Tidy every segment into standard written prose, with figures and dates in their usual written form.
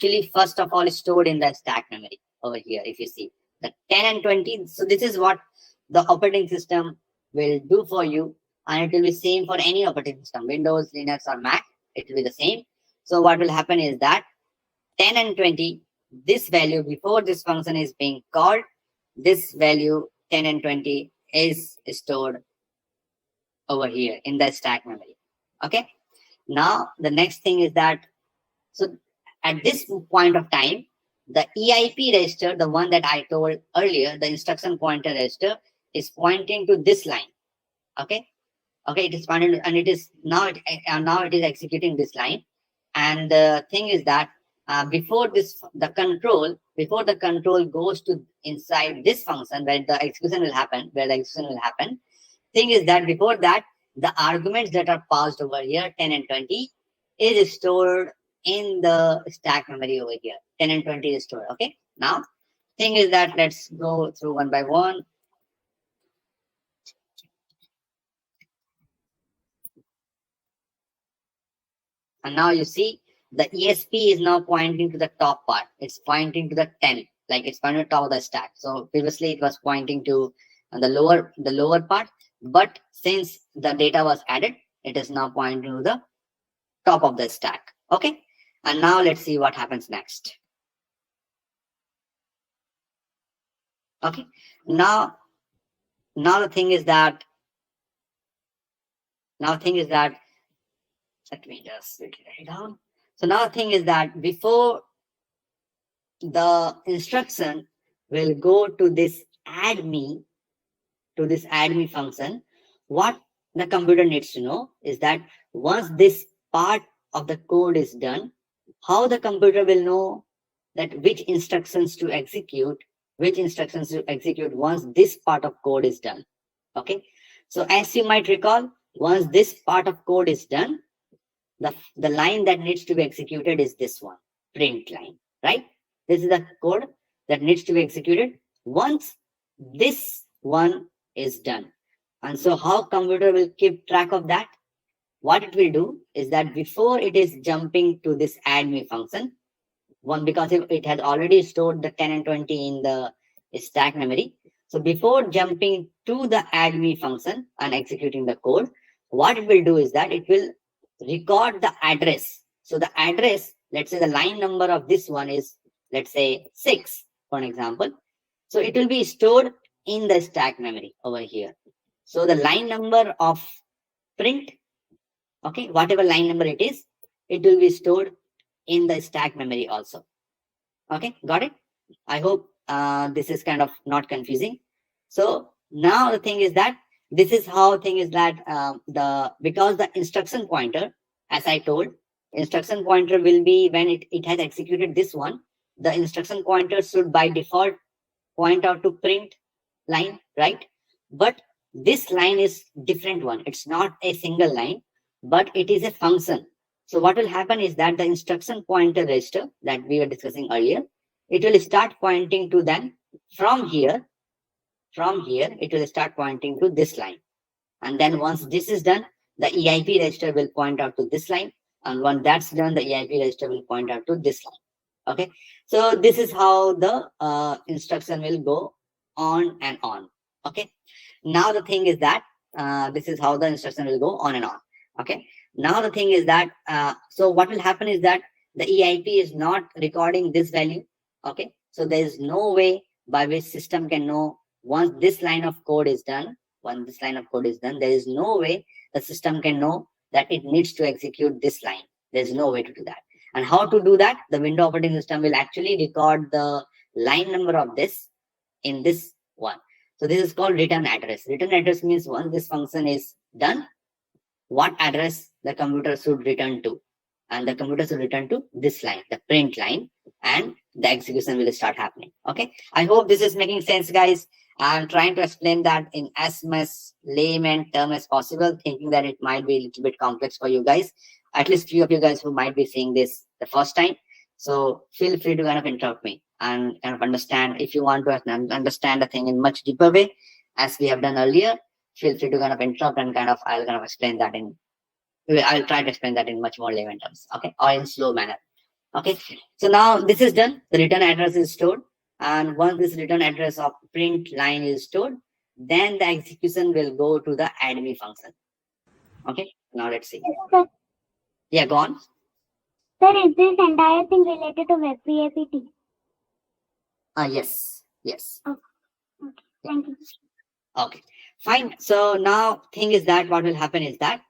actually first of all is stored in the stack memory over here. If you see the 10 and 20, so this is what the operating system will do for you, and it will be same for any operating system, Windows, Linux, or Mac. It will be the same. So what will happen is that 10 and 20, this value before this function is being called, this value 10 and 20 is stored over here in the stack memory. Okay. Now the next thing is that, so at this point of time, the EIP register, the one that I told earlier, the instruction pointer register, is pointing to this line. Okay. Okay, it is pointing, and it is now it is executing this line. And the thing is that before the control goes to inside this function where the execution will happen, thing is that before that, the arguments that are passed over here, 10 and 20, is stored in the stack memory over here. 10 and 20 is stored. Okay. Now, thing is that let's go through one by one. And now you see the ESP is now pointing to the top part. It's pointing to the 10, like it's pointing to the top of the stack. So previously it was pointing to the lower part, but since the data was added, it is now pointing to the top of the stack. Okay. And now let's see what happens next. Okay. Now the thing is that let me just write it down. So now the thing is that before the instruction will go to this add me function, what the computer needs to know is that once this part of the code is done, how the computer will know that which instructions to execute once this part of code is done. Okay. So as you might recall, once this part of code is done, the line that needs to be executed is this one, print line, right? This is the code that needs to be executed once this one is done. And so how computer will keep track of that? What it will do is that before it is jumping to this add me function, because it has already stored the 10 and 20 in the stack memory. So before jumping to the add me function and executing the code, what it will do is that it will record the address. So the address, let's say the line number of this one is, let's say 6, for an example. So it will be stored in the stack memory over here. So the line number of print, okay, whatever line number it is, it will be stored in the stack memory also. Okay, got it? I hope this is kind of not confusing. So now the thing is that this is how because the instruction pointer, as I told, instruction pointer will be when it has executed this one, the instruction pointer should by default point out to print line, right? But this line is different one. It's not a single line, but it is a function. So what will happen is that the instruction pointer register that we were discussing earlier, it will start pointing to then from here, it will start pointing to this line. And then once this is done, the EIP register will point out to this line. And when that's done, the EIP register will point out to this line. Okay. So this is how the instruction will go on and on. Okay. Now the thing is that this is how the instruction will go on and on. Okay. Now the thing is that so what will happen is that the EIP is not recording this value. Okay. So there is no way by which system can know once this line of code is done. There is no way the system can know that it needs to execute this line. There's no way to do that. And how to do that? The Windows operating system will actually record the line number of this in this one. So this is called return address. Return address means once this function is done, what address the computer should return to. And the computer should return to this line, the print line, and the execution will start happening. Okay. I hope this is making sense, guys. I'm trying to explain that in as much layman term as possible, thinking that it might be a little bit complex for you guys, at least few of you guys who might be seeing this the first time. So feel free to kind of interrupt me and kind of understand. If you want to understand the thing in much deeper way, as we have done earlier, feel free to kind of interrupt and I'll kind of explain that I'll try to explain that in much more layman terms, okay, or in slow manner. Okay, so now this is done. The return address is stored, and once this return address of print line is stored, then the execution will go to the admin function. Okay, now let's see. Sir, Yeah, go on. sir, is this entire thing related to web PAPT? Yes, yes. Oh, okay. Thank you. Okay, fine. So now thing is that what will happen is that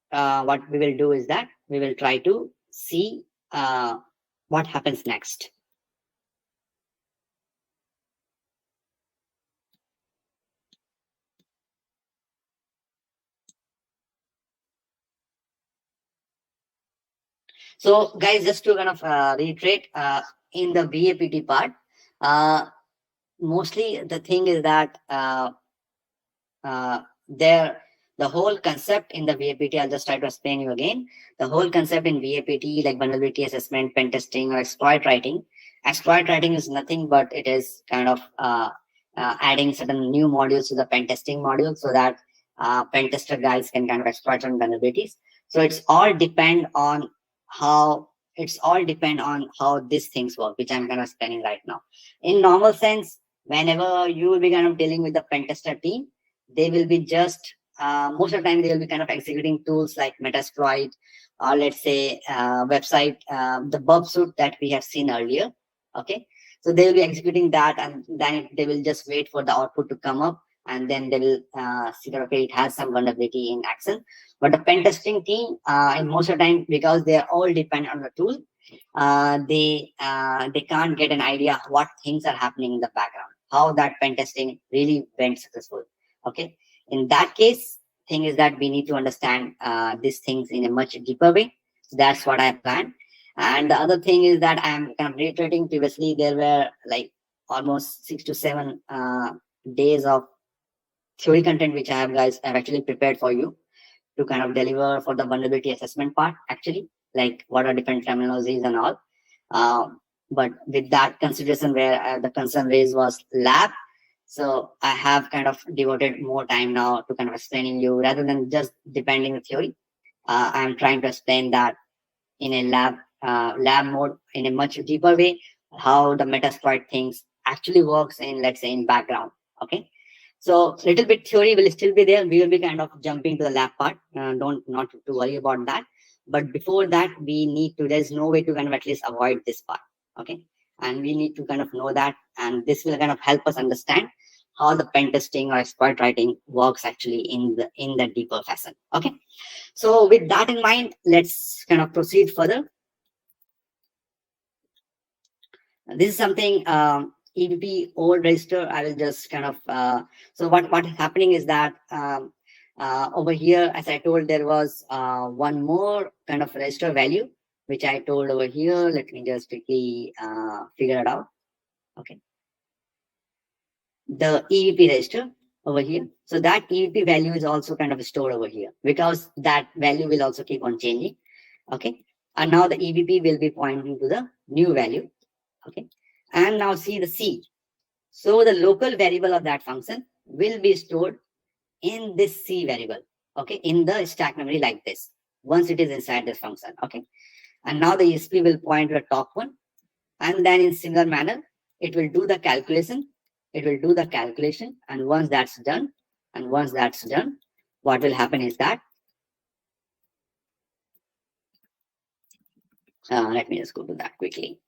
what we will do is that we will try to see what happens next. So guys, just to kind of reiterate, in the BAPT part, uh, mostly the thing is that there the whole concept in the VAPT, I'll just try to explain you again. The whole concept in VAPT, like vulnerability assessment, pen testing, or exploit writing. Exploit writing is nothing but it is kind of adding certain new modules to the pen testing module so that pen tester guys can kind of exploit some vulnerabilities. So it's all depend on how these things work, which I'm kind of explaining right now. In normal sense, whenever you will be kind of dealing with the pen tester team, they will be just most of the time they will be kind of executing tools like Metasploit or let's say website the bug suit that we have seen earlier. Okay, so they will be executing that and then they will just wait for the output to come up and then they will see that okay, it has some vulnerability in action. But the pen testing team in most of the time, because they are all dependent on the tool, they can't get an idea what things are happening in the background, how that pen testing really went successful. Okay, in that case, thing is that we need to understand these things in a much deeper way. So that's what I planned. And the other thing is that I'm kind of reiterating previously there were like almost 6 to 7 days of theory content which I have guys have actually prepared for you to kind of deliver for the vulnerability assessment part actually, like what are different terminologies and all. But with that consideration where the concern raised was lab, so I have kind of devoted more time now to kind of explaining you rather than just depending on theory. I'm trying to explain that in a lab mode in a much deeper way, how the Metasploit things actually works in, let's say, in background. Okay, so little bit theory will still be there. We will be kind of jumping to the lab part. Don't not to worry about that. But before that, we need to. There's no way to kind of at least avoid this part. Okay, and we need to kind of know that, and this will kind of help us understand how the pen testing or exploit writing works actually in the deeper fashion. Okay, so with that in mind, let's kind of proceed further. This is something EVP old register. I will just kind of so what is happening is that over here, as I told, there was one more kind of register value which I told over here. Let me just quickly figure it out. Okay, the EVP register over here. So that EVP value is also kind of stored over here because that value will also keep on changing. Okay, and now the EVP will be pointing to the new value. Okay, and now see the C. So the local variable of that function will be stored in this C variable, okay, in the stack memory like this, once it is inside this function, okay. And now the ESP will point to the top one, and then in similar manner, it will do the calculation. It will do the calculation, and once that's done, what will happen is that, let me just go to that quickly.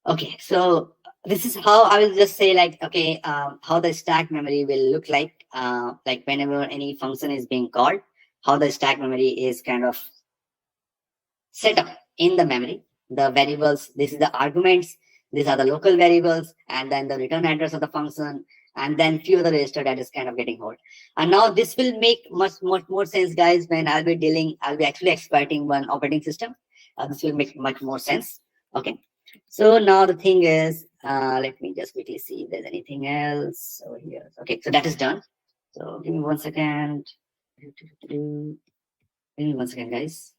Okay, so this is how I will just say like, okay, how the stack memory will look like whenever any function is being called, how the stack memory is kind of set up in the memory. The variables, this is the arguments, these are the local variables, and then the return address of the function, and then few other register that is kind of getting hold. And now this will make much more sense, guys, when I'll be actually exploiting one operating system. This will make much more sense. Okay. So now the thing is, let me just quickly see if there's anything else over here. Okay, so that is done. So give me 1 second. Give me 1 second, guys.